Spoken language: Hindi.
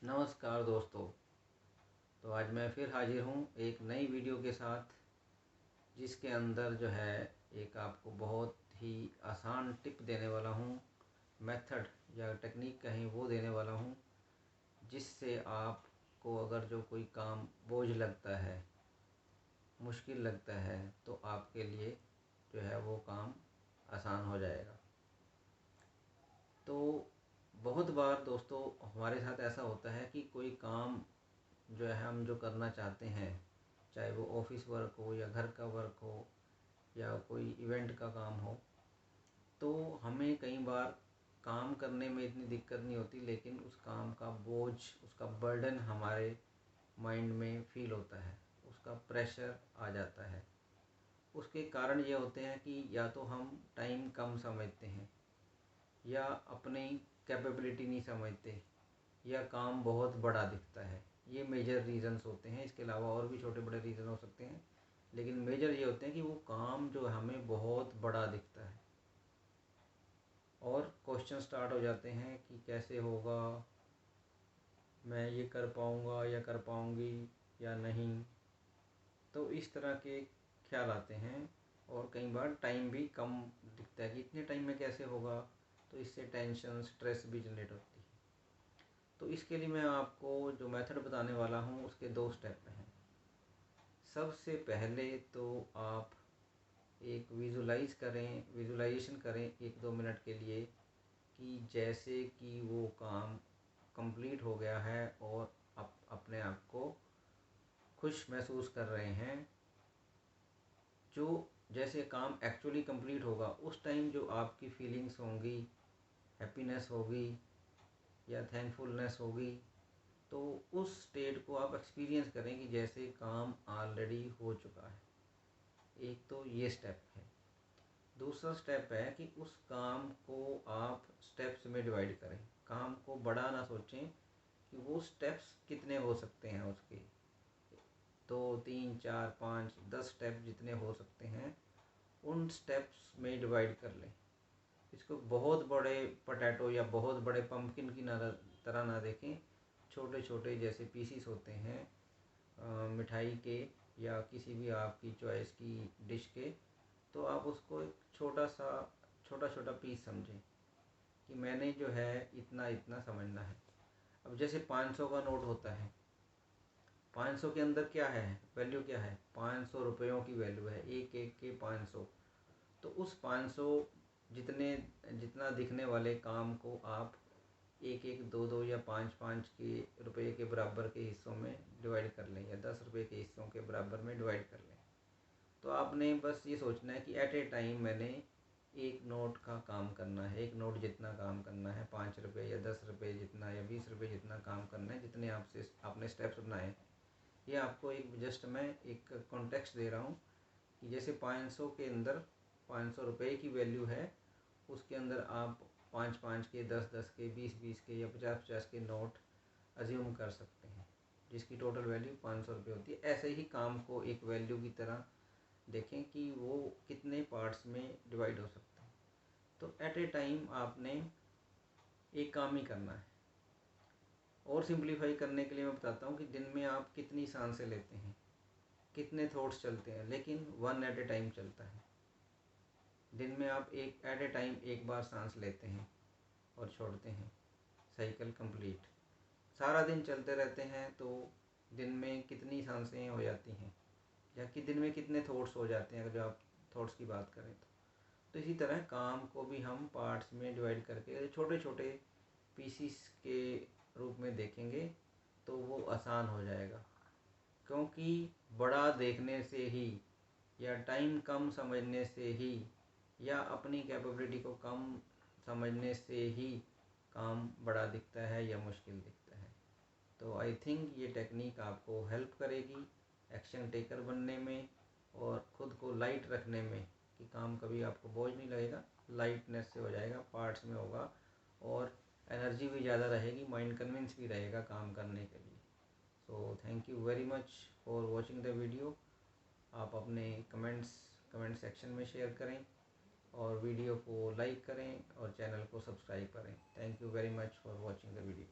नमस्कार दोस्तों। तो आज मैं फिर हाजिर हूँ एक नई वीडियो के साथ, जिसके अंदर जो है एक आपको बहुत ही आसान टिप देने वाला हूँ, मेथड या टेक्निक कहें वो देने वाला हूँ, जिससे आपको अगर जो कोई काम बोझ लगता है, मुश्किल लगता है, तो आपके लिए जो है वो काम आसान हो जाएगा। तो बहुत बार दोस्तों हमारे साथ ऐसा होता है कि कोई काम जो है हम जो करना चाहते हैं, चाहे वो ऑफिस वर्क हो या घर का वर्क हो या कोई इवेंट का काम हो, तो हमें कई बार काम करने में इतनी दिक्कत नहीं होती, लेकिन उस काम का बोझ, उसका बर्डन हमारे माइंड में फील होता है, उसका प्रेशर आ जाता है। उसके कारण ये होते हैं कि या तो हम टाइम कम समझते हैं, या अपनी कैपेबिलिटी नहीं समझते, या काम बहुत बड़ा दिखता है। ये मेजर रीज़न्स होते हैं। इसके अलावा और भी छोटे बड़े रीज़न हो सकते हैं, लेकिन मेजर ये होते हैं कि वो काम जो हमें बहुत बड़ा दिखता है और क्वेश्चन स्टार्ट हो जाते हैं कि कैसे होगा, मैं ये कर पाऊँगा या कर पाऊँगी या नहीं। तो इस तरह के ख्याल आते हैं और कई बार टाइम भी कम दिखता है कि इतने टाइम में कैसे होगा, तो इससे टेंशन, स्ट्रेस भी जनरेट होती है। तो इसके लिए मैं आपको जो मेथड बताने वाला हूँ उसके 2 स्टेप हैं। सबसे पहले तो आप एक विजुलाइजेशन करें 1-2 मिनट के लिए, कि जैसे कि वो काम कंप्लीट हो गया है और आप अपने आप को खुश महसूस कर रहे हैं। जो जैसे काम एक्चुअली कंप्लीट होगा उस टाइम जो आपकी फीलिंग्स होंगी, हैप्पीनेस होगी या थैंकफुलनेस होगी, तो उस स्टेट को आप एक्सपीरियंस करें कि जैसे काम ऑलरेडी हो चुका है। एक तो ये स्टेप है। दूसरा स्टेप है कि उस काम को आप स्टेप्स में डिवाइड करें। काम को बड़ा ना सोचें कि वो स्टेप्स कितने हो सकते हैं, उसके 2, 3, 4, 5, 10 स्टेप जितने हो सकते हैं, उन स्टेप्स में डिवाइड कर लें। इसको बहुत बड़े पोटैटो या बहुत बड़े पम्पकिन की तरह ना देखें। छोटे छोटे जैसे पीसीस होते हैं मिठाई के या किसी भी आपकी चॉइस की डिश के, तो आप उसको एक छोटा छोटा पीस समझें कि मैंने जो है इतना इतना समझना है। अब जैसे 500 का नोट होता है, 500 के अंदर क्या है, वैल्यू क्या है, 500 रुपयों की वैल्यू है, एक एक के 500। तो उस 500 जितना दिखने वाले काम को आप एक एक, दो दो या 5-5 के रुपये के बराबर के हिस्सों में डिवाइड कर लें, या 10 रुपये के हिस्सों के बराबर में डिवाइड कर लें। तो आपने बस ये सोचना है कि एट ए टाइम मैंने एक नोट का काम करना है, एक नोट जितना काम करना है, 5 रुपये या 10 रुपये जितना या 20 रुपये जितना काम करना है, जितने आपने स्टेप्स बनाए हैं। ये आपको एक जस्ट मैं एक कॉन्टेक्स्ट दे रहा हूँ कि जैसे 500 के अंदर 500 रुपये की वैल्यू है, उसके अंदर आप 5-5 के, 10-10 के, 20-20 के या 50-50 के नोट अज्यूम कर सकते हैं, जिसकी टोटल वैल्यू 500 रुपये होती है। ऐसे ही काम को एक वैल्यू की तरह देखें कि वो कितने पार्ट्स में डिवाइड हो सकते हैं। तो एट ए टाइम आपने एक काम ही करना है। और सिंप्लीफाई करने के लिए मैं बताता हूँ कि दिन में आप कितनी सांसें लेते हैं, कितने थॉट्स चलते हैं, लेकिन 1 एट ए टाइम चलता है। दिन में आप एक एट ए टाइम एक बार सांस लेते हैं और छोड़ते हैं, साइकिल कंप्लीट। सारा दिन चलते रहते हैं तो दिन में कितनी सांसें हो जाती हैं, या कि दिन में कितने थॉट्स हो जाते हैं, अगर जो आप थॉट्स की बात करें तो इसी तरह काम को भी हम पार्ट्स में डिवाइड करके छोटे छोटे पीसीस के रूप में देखेंगे तो वो आसान हो जाएगा। क्योंकि बड़ा देखने से ही, या टाइम कम समझने से ही, या अपनी कैपेबिलिटी को कम समझने से ही काम बड़ा दिखता है या मुश्किल दिखता है। तो आई थिंक ये टेक्निक आपको हेल्प करेगी एक्शन टेकर बनने में और ख़ुद को लाइट रखने में, कि काम कभी आपको बोझ नहीं लगेगा, लाइटनेस से हो जाएगा, पार्ट्स में होगा और एनर्जी भी ज़्यादा रहेगी, माइंड कन्विंस भी रहेगा काम करने के लिए। So thank you very much for watching the video. आप अपने कमेंट सेक्शन में शेयर करें और वीडियो को लाइक करें और चैनल को सब्सक्राइब करें। Thank you very much for watching the video.